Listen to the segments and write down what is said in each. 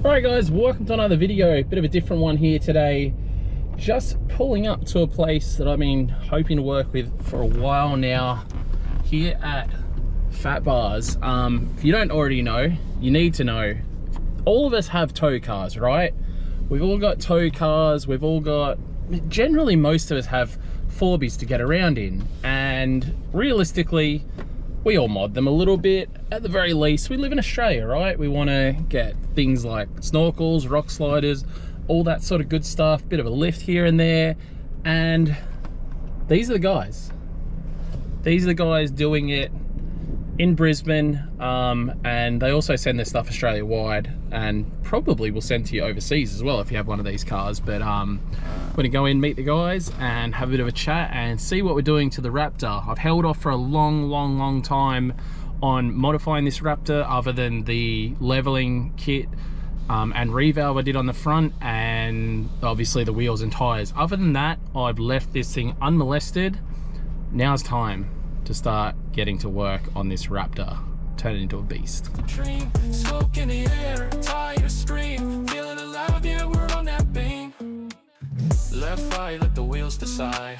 Alright guys, welcome to another video. Bit of a different one here today. Just pulling up to a place that I've been hoping to work with for a while now, here at Fat Bars. If you don't already know, you need to know. All of us have tow cars, right? We've all got tow cars, we've all got, generally most of us have Forbies to get around in. And realistically, we all mod them a little bit. At the very least, we live in Australia, right? We want to get things like snorkels, rock sliders, all that sort of good stuff, bit of a lift here and there. And these are the guys. These are the guys doing it in Brisbane, and they also send their stuff Australia wide, and probably will send to you overseas as well if you have one of these cars. But we're gonna go in, meet the guys and have a bit of a chat and see what we're doing to the Raptor. I've held off for a long time on modifying this Raptor, other than the leveling kit and revalve I did on the front, and obviously the wheels and tires. Other than that, I've left this thing unmolested. Now's time to start getting to work on this Raptor, turn it into a beast. Dream, smoke in the air, tire scream, feeling alive, yeah, we're on that beam. Left, right, let the wheels decide,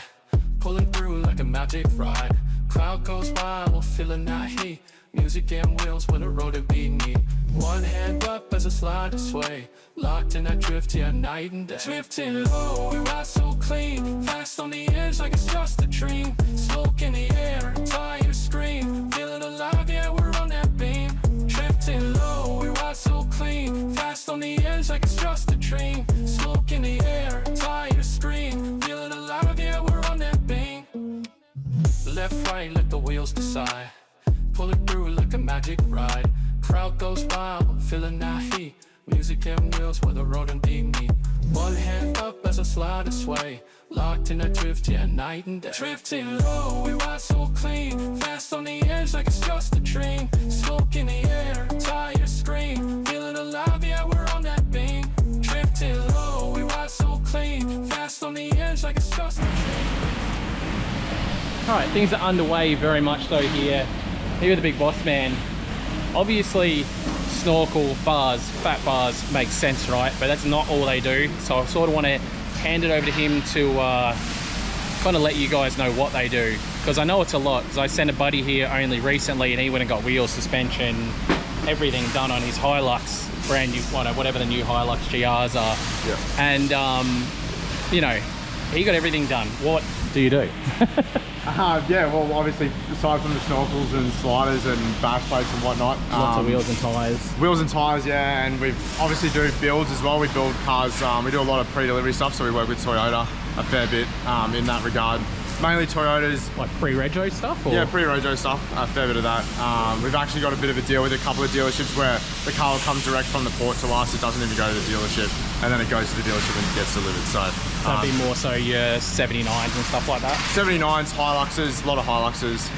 pulling through like a magic ride. Crowd goes by, we're feeling that heat, music and wheels when the road to beat me. One hand up as I slide to sway, locked in that drift, yeah, night and day. Drifting low, we ride so clean, fast on the edge like it's just a dream. Smoke in the air, tire scream, feeling alive, yeah, we're on that beam. Drifting low, we ride so clean, fast on the edge like it's just a dream. Smoke in the air, tire scream, feeling alive, yeah, we're on that beam. Left, right, let the wheels decide, pulling through like a magic ride. Crowd goes by, I'm feeling that heat, music and wheels where the road and beat me. One hand up as I slide and sway, locked in that drift, yeah, night and day. Drifting low, we ride so clean, fast on the edge like it's just a dream. Smoke in the air, tire scream, feeling alive, yeah, we're on that beam. Drifting low, we ride so clean, fast on the edge like it's just a dream. Alright, things are underway very much so here. Here with the big boss man. Obviously, snorkel bars, fat bars makes sense, right? But that's not all they do. So I sort of want to hand it over to him to kind of let you guys know what they do. Because I know it's a lot, because I sent a buddy here only recently and he went and got wheels, suspension, everything done on his Hilux, brand new, whatever the new Hilux GRs are. Yeah. And, you know, he got everything done. What do you do? Yeah, well, obviously, aside from the snorkels and sliders and bash plates and whatnot, lots of wheels and tires. Wheels and tires, yeah, and we obviously do builds as well. We build cars. We do a lot of pre-delivery stuff, so we work with Toyota a fair bit in that regard. Mainly Toyotas. Like pre-rego stuff? Or? Yeah, pre-rego stuff, a fair bit of that. We've actually got a bit of a deal with a couple of dealerships where the car will come direct from the port to us. It doesn't even go to the dealership, and then it goes to the dealership and gets delivered. So that'd be more so your 79s and stuff like that? 79s, Hiluxes, a lot of Hiluxes,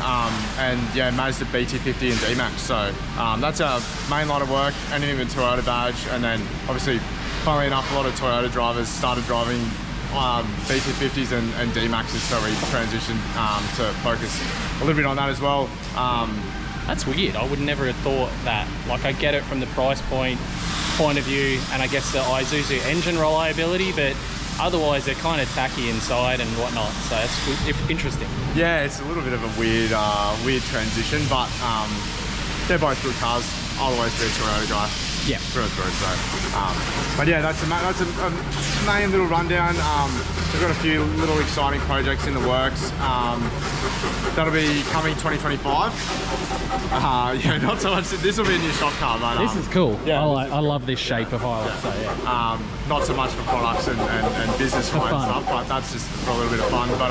and yeah, Mazda BT50 and D-Max. So that's our main line of work, anything with Toyota badge. And then obviously, funnily enough, a lot of Toyota drivers started driving BT50s and D-Maxes, so we transitioned to focus a little bit on that as well. That's weird. I would never have thought that. Like, I get it from the price point of view, and I guess the Isuzu engine reliability, but otherwise they're kind of tacky inside and whatnot, so it's interesting. Yeah, it's a little bit of a weird transition, but they're both good cars. I'll always be a Toyota guy. Yeah, through. So, but yeah, that's a main little rundown. We've got a few little exciting projects in the works. That'll be coming 2025. Yeah, not so much. This will be a new shop car, but this is cool. Yeah, I love this shape of Hilux. Yeah. So yeah. Not so much for products and business for stuff, but that's just for a little bit of fun. But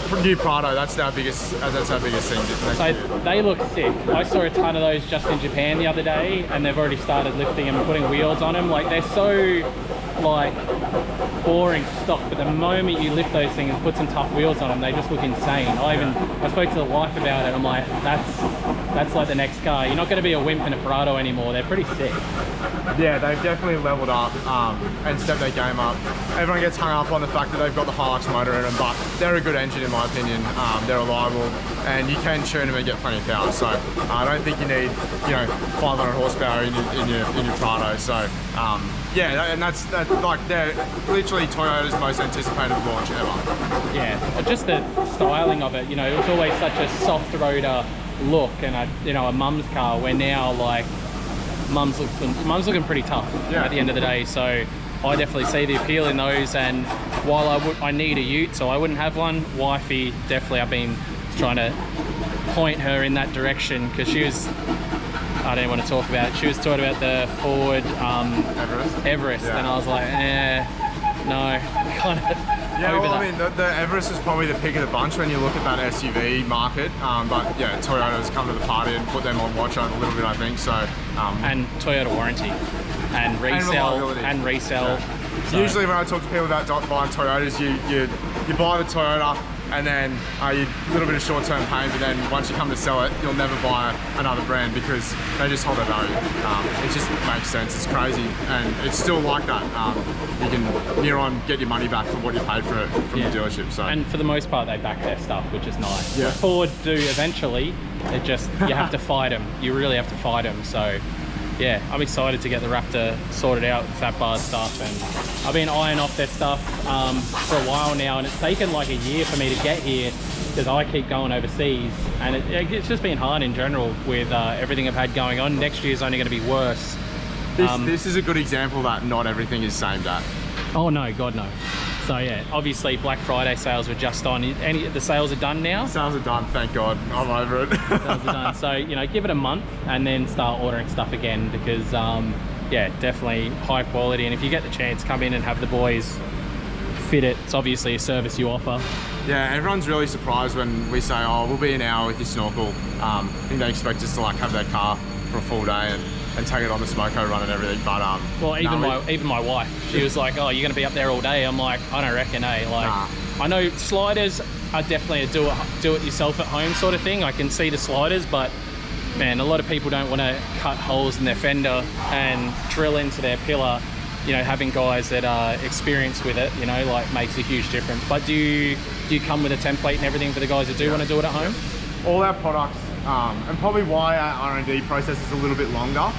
for new Prado, that's our biggest thing. So they look sick. I saw a ton of those just in Japan the other day, and they've already started lifting them and putting wheels on them. Like, they're so like boring stock, but the moment you lift those things and put some tough wheels on them, they just look insane. I spoke to the wife about it. I'm like, That's like the next car. You're not going to be a wimp in a Prado anymore. They're pretty sick. Yeah, they've definitely leveled up and stepped their game up. Everyone gets hung up on the fact that they've got the Hilux motor in them, but they're a good engine in my opinion. They're reliable, and you can tune them and get plenty of power. So I don't think you need, 500 horsepower in your Prado. So yeah, and that's like they're literally Toyota's most anticipated launch ever. Yeah, just the styling of it. It was always such a soft roader look, and a mum's car. Where now, like, mum's looking pretty tough at the end of the day. So I definitely see the appeal in those. And while I need a ute, so I wouldn't have one. Wifey, definitely, I've been trying to point her in that direction, because she was, I don't want to talk about it. She was talking about the Ford Everest, yeah. and I was like, no, kind of. Yeah, well, I mean, the Everest is probably the pick of the bunch when you look at that SUV market. But yeah, Toyota's come to the party and put them on watch a little bit, I think. So and Toyota warranty and resell and resell. Yeah. So usually when I talk to people about buying Toyotas, you buy the Toyota, and then you a little bit of short-term pain, but then once you come to sell it, you'll never buy another brand because they just hold their value. It just makes sense. It's crazy, and it's still like that. You can near on get your money back for what you paid for it from the dealership. So, and for the most part, they back their stuff, which is nice. Yeah. Ford do eventually. It just, you have to fight them. You really have to fight them. So yeah, I'm excited to get the Raptor sorted out with Fat Bar stuff, and I've been eyeing off their stuff for a while now, and it's taken like a year for me to get here because I keep going overseas, and it's just been hard in general with everything I've had going on. Next year's only going to be worse. This is a good example that not everything is same day. Oh no, God no. So yeah, obviously Black Friday sales were just on. The sales are done now? Sales are done, thank God. I'm over it. Sales are done. So, give it a month and then start ordering stuff again, because yeah, definitely high quality. And if you get the chance, come in and have the boys fit it. It's obviously a service you offer. Yeah, everyone's really surprised when we say, oh, we'll be an hour with your Snorkel. I think they expect us to like have their car for a full day and take it on the smoko run and everything, but well, even my wife, she was like, oh, you're gonna be up there all day? I'm like, I don't reckon, like, I know sliders are definitely a do it yourself at home sort of thing. I can see the sliders, but man, a lot of people don't want to cut holes in their fender and drill into their pillar. Having guys that are experienced with it, like, makes a huge difference. But do you come with a template and everything for the guys that do want to do it at home? All our products, and probably why our R&D process is a little bit longer,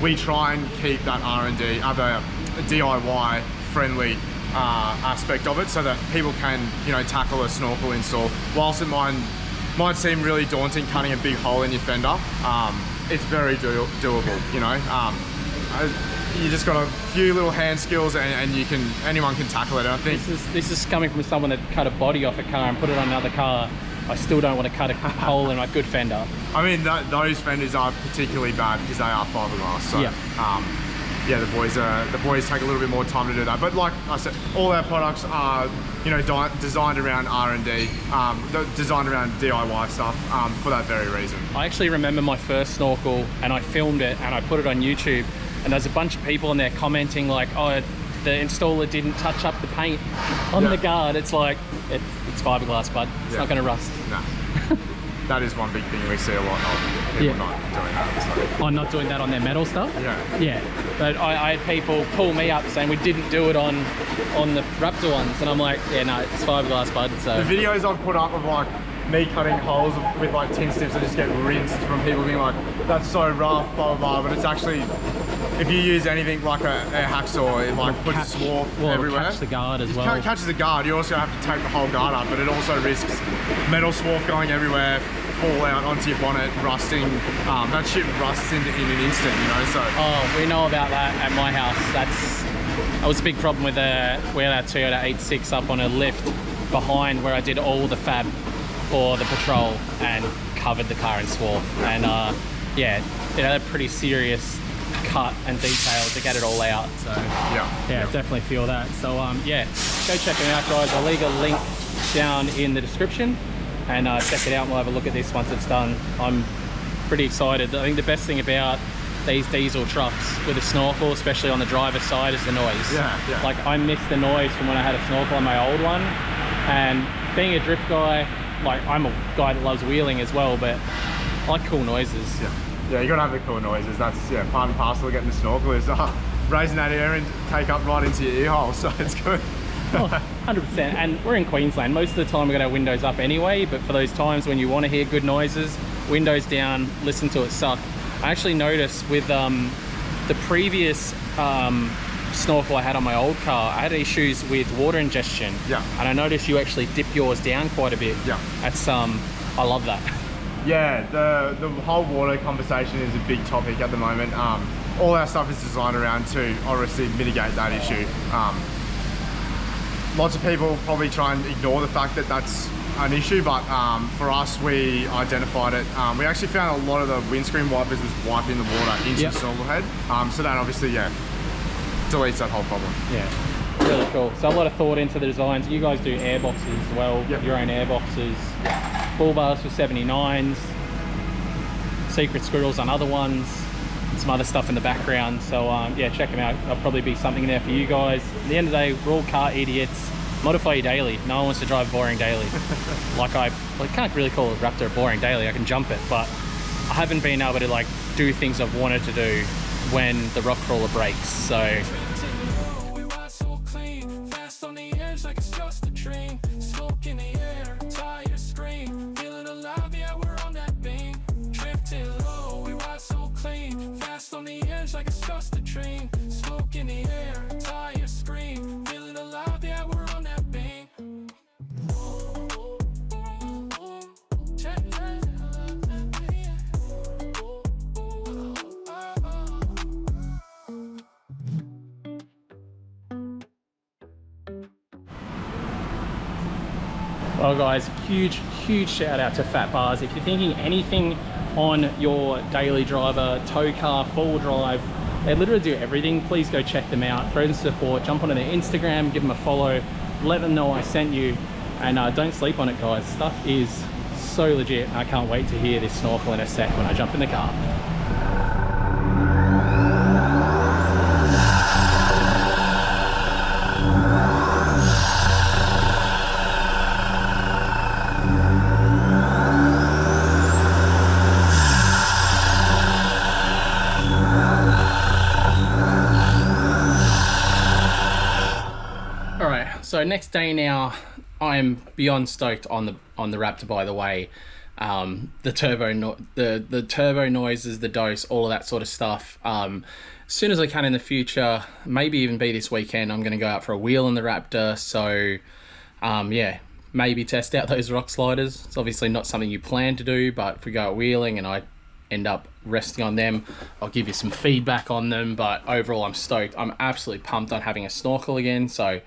we try and keep that R&D, other DIY friendly aspect of it, so that people can, tackle a Snorkel install. Whilst it might seem really daunting cutting a big hole in your fender, it's very doable. You just got a few little hand skills, and anyone can tackle it. And I think this is coming from someone that cut a body off a car and put it on another car. I still don't want to cut a hole in my good fender. I mean, those fenders are particularly bad because they are fiberglass. So, yeah, the boys take a little bit more time to do that. But like I said, all our products are, designed around R&D, designed around DIY stuff for that very reason. I actually remember my first Snorkel, and I filmed it and I put it on YouTube, and there's a bunch of people in there commenting like, oh, the installer didn't touch up the paint on the guard. It's like, it's fiberglass, bud. It's not going to rust. No. That is one big thing we see a lot of people not doing that. So. Oh, not doing that on their metal stuff? Yeah. Yeah. But I had people call me up saying we didn't do it on the Raptor ones, and I'm like, yeah, no, it's fiberglass, bud. So the videos I've put up of like me cutting holes with like tin snips, I just get rinsed from people being like, that's so rough, blah blah blah. But it's actually, if you use anything like a hacksaw, it like puts swarf everywhere. Catch the guard as well. It catches the guard. You also have to take the whole guard up, but it also risks metal swarf going everywhere, fall out onto your bonnet, rusting. That shit rusts in an instant, So. Oh, we know about that at my house. That was a big problem with we had our Toyota 86 up on a lift behind where I did all the fab for the patrol and covered the car in swarf. And yeah, it had a pretty serious cut and detail to get it all out. So yeah, definitely feel that. So yeah, go check them out, guys. I'll leave a link down in the description, and check it out. We'll have a look at this once it's done. I'm pretty excited. I think the best thing about these diesel trucks with a Snorkel, especially on the driver's side, is the noise. Yeah. Like, I miss the noise from when I had a Snorkel on my old one. And being a drift guy, like, I'm a guy that loves wheeling as well, but I like cool noises. Yeah, you gotta have the cool noises. That's part and parcel of getting the snorkel is raising that air and take up right into your ear hole. So it's good. Oh, 100%. And we're in Queensland. Most of the time we've got our windows up anyway, but for those times when you want to hear good noises, windows down, listen to it suck. I actually noticed with the previous snorkel I had on my old car, I had issues with water ingestion. Yeah. And I noticed you actually dip yours down quite a bit. Yeah. That's I love that. Yeah, the whole water conversation is a big topic at the moment. All our stuff is designed around to obviously mitigate that issue. Lots of people probably try and ignore the fact that that's an issue, but for us, we identified it. We actually found a lot of the windscreen wipers was wiping the water into the snorkel head. So that obviously, deletes that whole problem. Yeah, really cool. So a lot of thought into the designs. You guys do air boxes as well, your own air boxes. Bull bars for 79s, secret squirrels on other ones, and some other stuff in the background. So yeah, check them out. There'll probably be something there for you guys. At the end of the day, we're all car idiots. Modify your daily. No one wants to drive a boring daily. I can't really call a Raptor a boring daily. I can jump it, but I haven't been able to like do things I've wanted to do when the rock crawler breaks. So on the edge like it's just a dream. Smoke in the air, tire scream. Feeling alive, yeah, we're on that beam. Well guys, huge shout out to Fat Bars. If you're thinking anything on your daily driver, tow car, four-wheel drive, they literally do everything. Please go check them out, throw them support, jump onto their Instagram, give them a follow, let them know I sent you, and don't sleep on it guys. Stuff is so legit. I can't wait to hear this snorkel in a sec when I jump in the car. So next day now, I'm beyond stoked on the Raptor. By the way, the turbo noises, the dose, all of that sort of stuff. As soon as I can in the future, maybe even be this weekend, I'm going to go out for a wheel in the Raptor. So yeah, maybe test out those rock sliders. It's obviously not something you plan to do, but if we go wheeling and I end up resting on them, I'll give you some feedback on them. But overall, I'm stoked. I'm absolutely pumped on having a snorkel again. So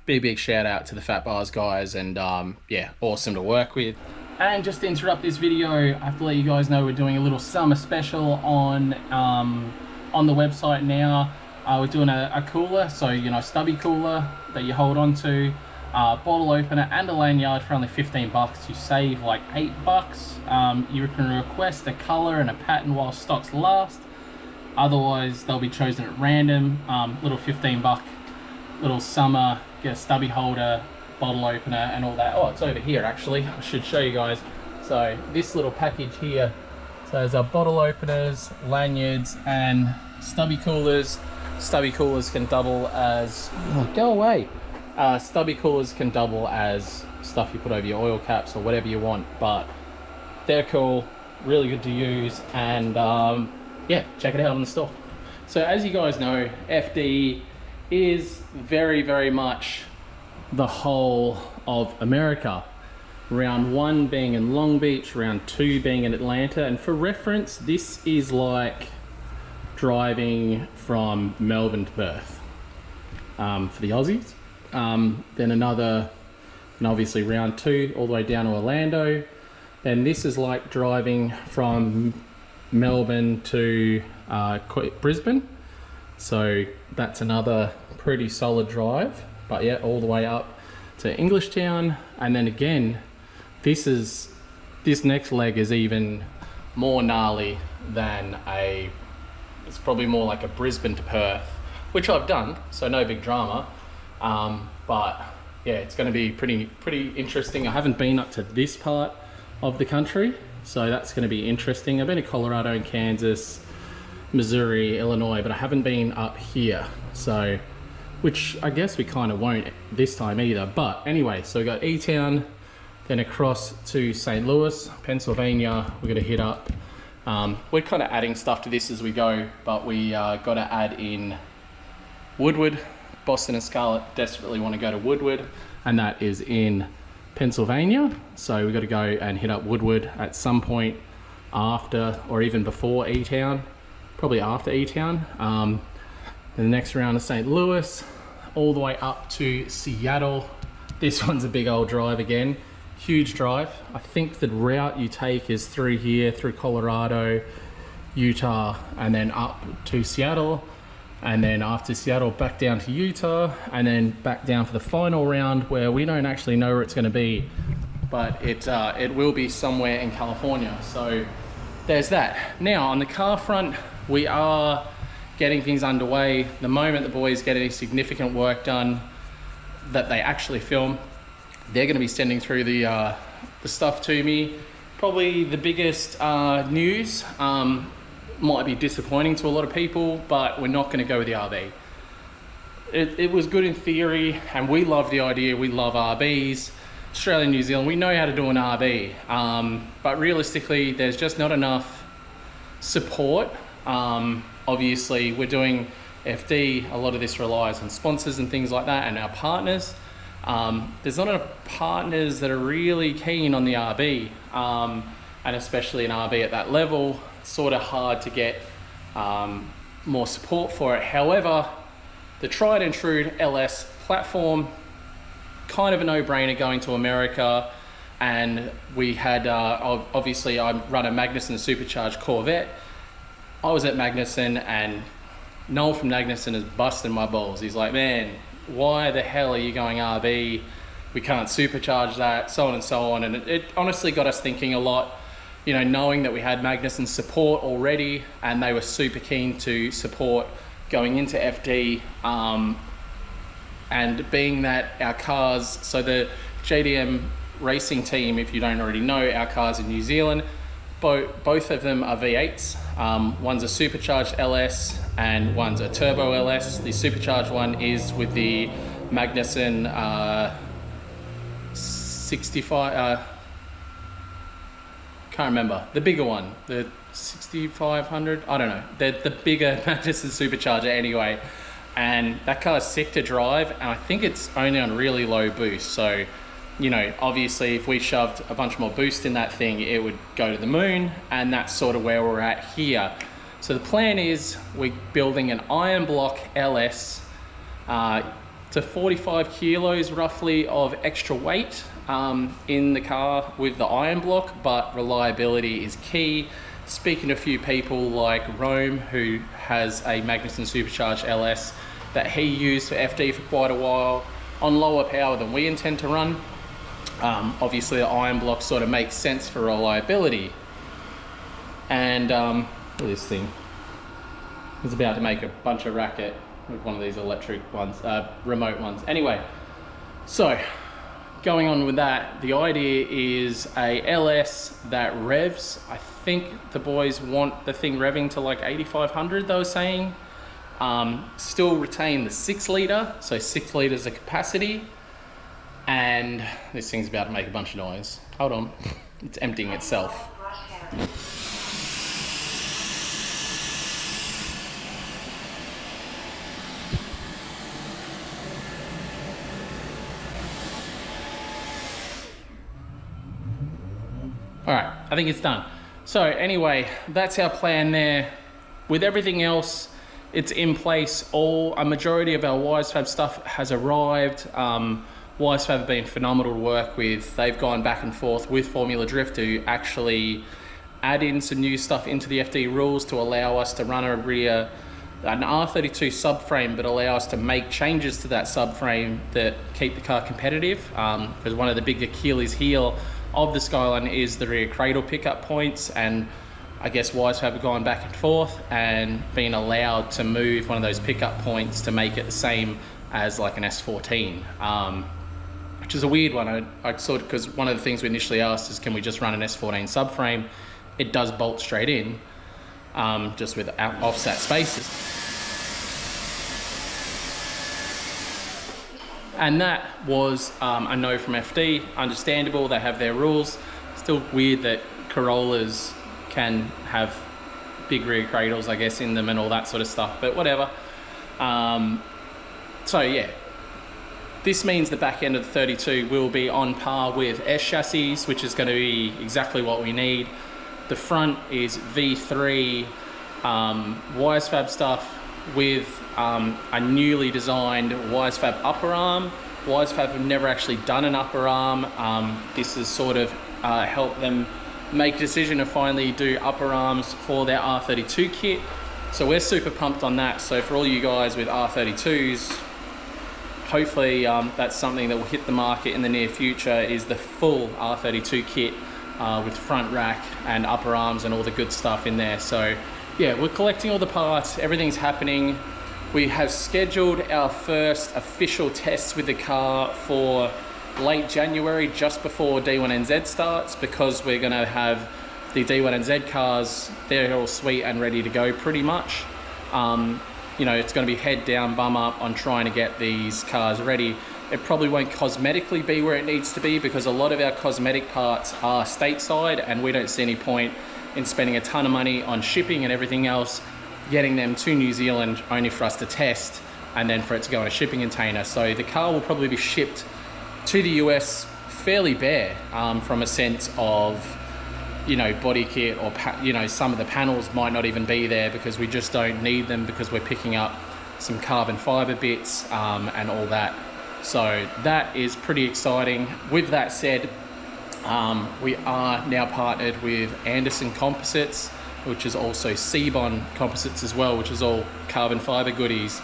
big shout out to the Fat Bars guys, and yeah, awesome to work with. And just to interrupt this video, I have to let you guys know we're doing a little summer special on the website now. We're doing a cooler, so you know, stubby cooler that you hold on to, bottle opener and a lanyard for only 15 bucks. You save like 8 bucks. You can request a color and a pattern while stocks last. Otherwise, they'll be chosen at random. Little 15 buck little summer, get a stubby holder, bottle opener and all that. Oh, it's over here actually. I should show you guys. So this little package here, so there's our bottle openers, lanyards and stubby coolers. Stubby coolers can double as, oh, go away. Stubby coolers can double as stuff you put over your oil caps or whatever you want, but they're cool, really good to use, and yeah, check it out on the store. So as you guys know, FD is very much the whole of America. Round 1 being in Long Beach, round 2 being in Atlanta, and for reference, this is like driving from Melbourne to Perth for the Aussies. Then another, and obviously round 2 all the way down to Orlando. Then this is like driving from Melbourne to Brisbane. So that's another pretty solid drive, but yeah, all the way up to Englishtown. And then again, this next leg is even more gnarly than it's probably more like a Brisbane to Perth, which I've done, so no big drama. But yeah, it's going to be pretty interesting. I haven't been up to this part of the country, So that's going to be interesting. I've been to Colorado and Kansas, Missouri, Illinois, but I haven't been up here. So, which I guess we kind of won't this time either. But anyway, so we got E-Town, then across to St. Louis, Pennsylvania. We're going to hit up. We're kind of adding stuff to this as we go, but we got to add in Woodward. Boston and Scarlett desperately want to go to Woodward, and that is in Pennsylvania. So we've got to go and hit up Woodward at some point after or even before E-Town, probably after E-Town. And the next round is St. Louis, all the way up to Seattle. This one's a big old drive again. Huge drive. I think the route you take is through here, through Colorado, Utah, and then up to Seattle. And then after Seattle, back down to Utah, and then back down for the final round where we don't actually know where it's going to be, but it will be somewhere in California. So there's that. Now on the car front, we are getting things underway. The moment the boys get any significant work done that they actually film, they're going to be sending through the stuff to me. Probably the biggest news, might be disappointing to a lot of people, but we're not going to go with the RB. It was good in theory, and we love the idea. We love RBs. Australia and New Zealand, we know how to do an RB, but realistically there's just not enough support. Obviously we're doing FD, a lot of this relies on sponsors and things like that, and our partners. There's not enough partners that are really keen on the RB, and especially an RB at that level. Sort of hard to get more support for it. However, the tried and true LS platform, kind of a no-brainer going to America. And we had, obviously I run a Magnuson supercharged Corvette. I was at Magnuson, and Noel from Magnuson is busting my balls. He's like, man, why the hell are you going RB? We can't supercharge that, so on and so on. And it honestly got us thinking a lot, you know, knowing that we had Magnuson's support already, and they were super keen to support going into FD, and being that our cars, so the JDM racing team, if you don't already know, our cars in New Zealand, both of them are V8s. One's a supercharged LS and one's a turbo LS. The supercharged one is with the Magnuson 65, can't remember, the bigger one, the 6500, I don't know, the bigger Magnuson supercharger anyway. And that car's sick to drive, and I think it's only on really low boost. So, you know, obviously if we shoved a bunch more boost in that thing, it would go to the moon, and that's sort of where we're at here. So the plan is we're building an iron block LS to 45 kilos roughly of extra weight in the car with the iron block, but reliability is key. Speaking to a few people like Rome, who has a Magnuson supercharged LS that he used for FD for quite a while on lower power than we intend to run. Obviously the iron block sort of makes sense for reliability. And look at this thing. It's about to make a bunch of racket with one of these electric ones, remote ones. Anyway, so going on with that, the idea is a LS that revs. I think the boys want the thing revving to like 8,500, they were saying. Still retain the 6 litre, so 6 litres of capacity. And this thing's about to make a bunch of noise. Hold on, it's emptying itself. All right, I think it's done. So anyway, that's our plan there. With everything else, it's in place. A majority of our WiseFab stuff has arrived. WiseFab have been phenomenal to work with. They've gone back and forth with Formula Drift to actually add in some new stuff into the FD rules to allow us to run an R32 subframe, but allow us to make changes to that subframe that keep the car competitive. Because one of the big Achilles heel of the Skyline is the rear cradle pickup points, and I guess WiseFab have gone back and forth and been allowed to move one of those pickup points to make it the same as like an S14, which is a weird one. I sort of, because one of the things we initially asked is, can we just run an S14 subframe? It does bolt straight in, just with offset spaces. And that was a no from FD. Understandable, they have their rules. Still weird that Corollas can have big rear cradles, I guess, in them and all that sort of stuff, but whatever. So yeah, this means the back end of the 32 will be on par with S chassis, which is going to be exactly what we need. The front is V3 Wisefab stuff with a newly designed Wisefab upper arm. Wisefab have never actually done an upper arm. This has sort of helped them make a decision to finally do upper arms for their R32 kit. So we're super pumped on that. So for all you guys with R32s, hopefully that's something that will hit the market in the near future, is the full R32 kit with front rack and upper arms and all the good stuff in there. So yeah, we're collecting all the parts, everything's happening. We have scheduled our first official tests with the car for late January, just before D1NZ starts, because we're gonna have the D1NZ cars, they're all sweet and ready to go pretty much. You know, it's gonna be head down, bum up on trying to get these cars ready. It probably won't cosmetically be where it needs to be, because a lot of our cosmetic parts are stateside, and we don't see any point in spending a ton of money on shipping and everything else, getting them to New Zealand only for us to test and then for it to go in a shipping container. So the car will probably be shipped to the US fairly bare, from a sense of, you know, body kit, or you know, some of the panels might not even be there because we just don't need them, because we're picking up some carbon fiber bits and all that. So that is pretty exciting. With that said, we are now partnered with Anderson Composites, which is also Seabond Composites as well, which is all carbon fiber goodies.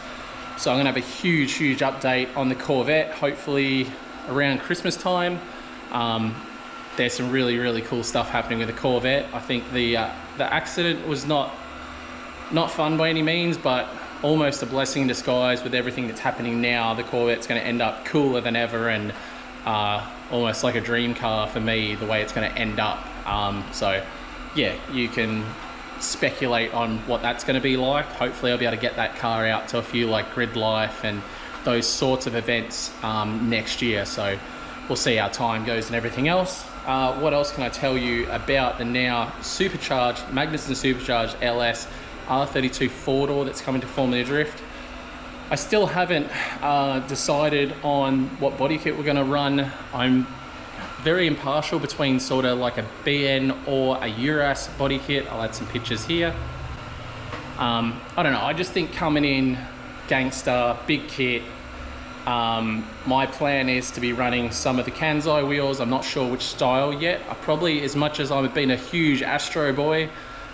So I'm gonna have a huge update on the Corvette, hopefully around Christmas time. There's some really cool stuff happening with the Corvette. I think the accident was not fun by any means, but almost a blessing in disguise with everything that's happening now. The Corvette's gonna end up cooler than ever, and almost like a dream car for me, the way it's gonna end up. So yeah, you can speculate on what that's gonna be like. Hopefully I'll be able to get that car out to a few like Grid Life and those sorts of events next year. So we'll see how time goes and everything else. What else can I tell you about the now supercharged, Magnuson supercharged LS R32 four-door that's coming to Formula Drift? I still haven't decided on what body kit we're gonna run. I'm very impartial between sort of like a BN or a Uras body kit. I'll add some pictures here. I don't know, I just think coming in gangster, big kit. My plan is to be running some of the Kansai wheels. I'm not sure which style yet. I probably, as much as I've been a huge Astro boy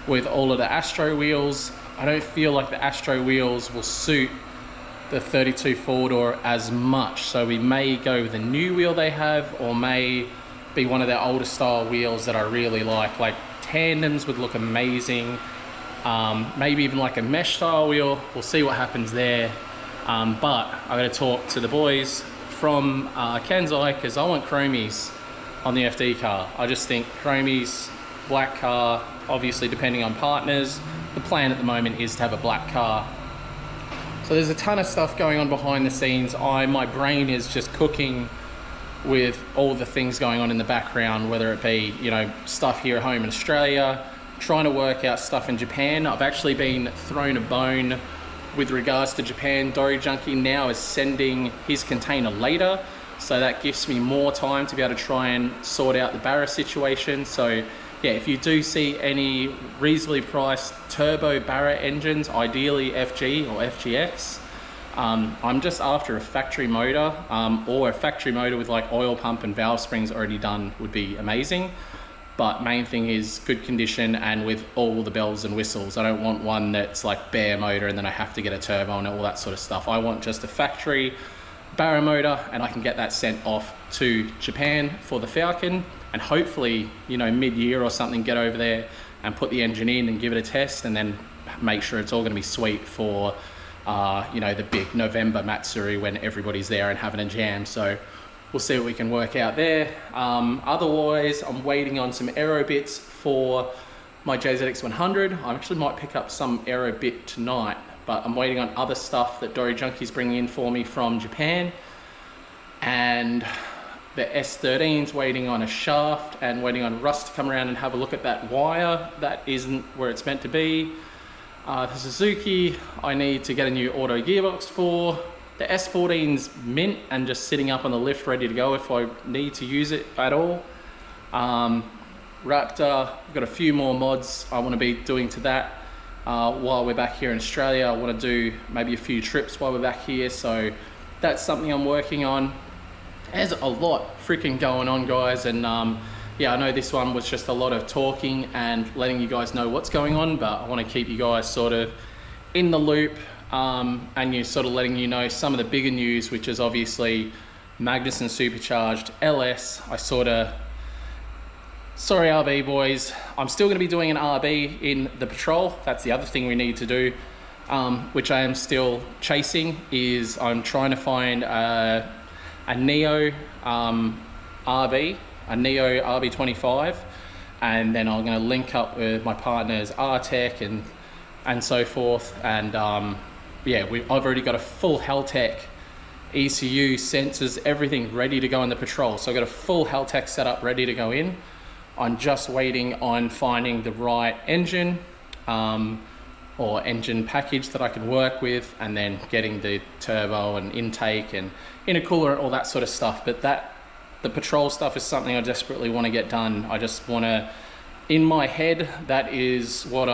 with all of the Astro wheels, I don't feel like the Astro wheels will suit the 32 four-door as much. So we may go with the new wheel they have, or may be one of their older style wheels that I really like tandems would look amazing. Maybe even like a mesh style wheel. We'll see what happens there. But I'm going to talk to the boys from Kansai, because I want chromies on the FD car. I just think chromies, black car, obviously depending on partners. The plan at the moment is to have a black car. So there's a ton of stuff going on behind the scenes. My brain is just cooking with all the things going on in the background, whether it be, you know, stuff here at home in Australia, trying to work out stuff in Japan. I've actually been thrown a bone with regards to Japan. Dory Junkie now is sending his container later, so that gives me more time to be able to try and sort out the Barra situation. So yeah, if you do see any reasonably priced turbo Barra engines, ideally FG or FGX, I'm just after a factory motor, or a factory motor with like oil pump and valve springs already done would be amazing. But main thing is good condition and with all the bells and whistles. I don't want one that's like bare motor and then I have to get a turbo and all that sort of stuff. I want just a factory Barra motor, and I can get that sent off to Japan for the Falcon, and hopefully, you know, mid-year or something, get over there and put the engine in and give it a test, and then make sure it's all going to be sweet for you know, the big November Matsuri when everybody's there and having a jam. So we'll see what we can work out there. Otherwise, I'm waiting on some aero bits for my JZX 100. I actually might pick up some aero bit tonight, but I'm waiting on other stuff that Dory Junkie's bringing in for me from Japan. And the S13's waiting on a shaft and waiting on Russ to come around and have a look at that wire that isn't where it's meant to be. The Suzuki, I need to get a new auto gearbox for. The S14's mint and just sitting up on the lift ready to go if I need to use it at all. Raptor, I've got a few more mods I want to be doing to that while we're back here in Australia. I want to do maybe a few trips while we're back here, so that's something I'm working on. There's a lot freaking going on, guys, and yeah, I know this one was just a lot of talking and letting you guys know what's going on, but I want to keep you guys sort of in the loop, and you sort of letting you know some of the bigger news, which is obviously Magnuson Supercharged LS. Sorry RB boys, I'm still going to be doing an RB in the Patrol. That's the other thing we need to do, which I am still chasing, is I'm trying to find a Neo RB, a Neo RB25, and then I'm going to link up with my partners R-Tech and so forth, and yeah, I've already got a full Heltec ECU, sensors, everything ready to go in the Patrol. So I've got a full Heltec setup ready to go in. I'm just waiting on finding the right engine or engine package that I can work with, and then getting the turbo and intake and intercooler and all that sort of stuff. But the Patrol stuff is something I desperately want to get done. I just want to, in my head, that is what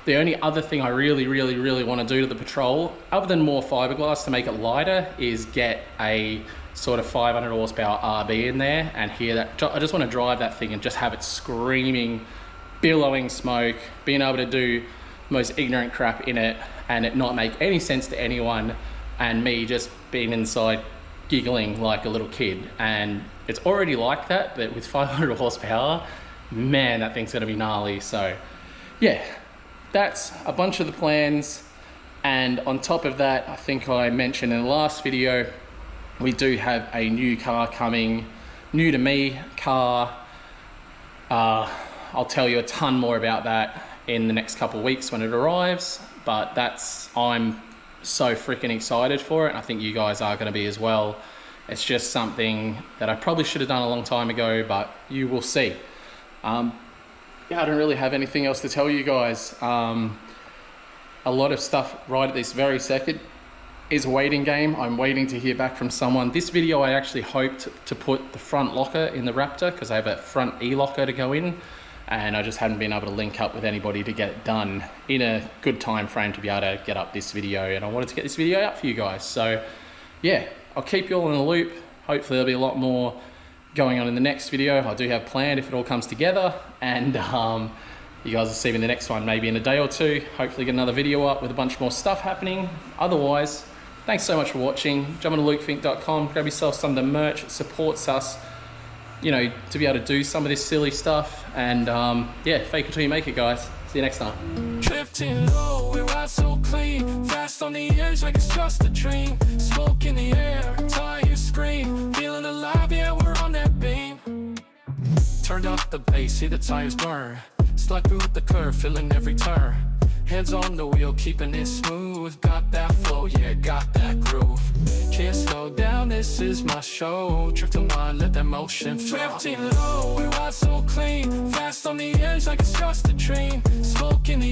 the only other thing I really want to do to the Patrol, other than more fiberglass to make it lighter, is get a sort of 500 horsepower RB in there and hear that. I just want to drive that thing and just have it screaming, billowing smoke, being able to do the most ignorant crap in it and it not make any sense to anyone, and me just being inside giggling like a little kid. And it's already like that, but with 500 horsepower, man, that thing's gonna be gnarly. So yeah, that's a bunch of the plans. And on top of that, I think I mentioned in the last video, we do have a new car coming, new to me car. I'll tell you a ton more about that in the next couple of weeks when it arrives, but I'm so freaking excited for it. I think you guys are gonna be as well. It's just something that I probably should have done a long time ago, but you will see. Yeah, I don't really have anything else to tell you guys. A lot of stuff right at this very second is a waiting game. I'm waiting to hear back from someone. This video I actually hoped to put the front locker in the Raptor because I have a front e-locker to go in, and I just hadn't been able to link up with anybody to get it done in a good time frame to be able to get up this video, and I wanted to get this video out for you guys. So yeah, I'll keep you all in the loop. Hopefully there'll be a lot more going on in the next video. I do have planned if it all comes together, and you guys will see me in the next one maybe in a day or two. Hopefully get another video up with a bunch more stuff happening. Otherwise, thanks so much for watching. Jump on lukefink.com, grab yourself some of the merch. It supports us, you know, to be able to do some of this silly stuff. And yeah, fake it till you make it, guys. See you next time. Drifting low, we ride so clean, fast on the edge like it's just a dream. Smoke in the air, tires scream, feeling alive, yeah, we're on that beam. Turned up the bass, see the tires burn, slide through the curve, feeling every turn. Hands on the wheel, keeping it smooth. Got that flow, yeah, got that groove. Can't slow down, this is my show. Drifting on, let that motion flow. Drifting low, we ride so clean, fast on the edge like it's just a dream. Smoke in the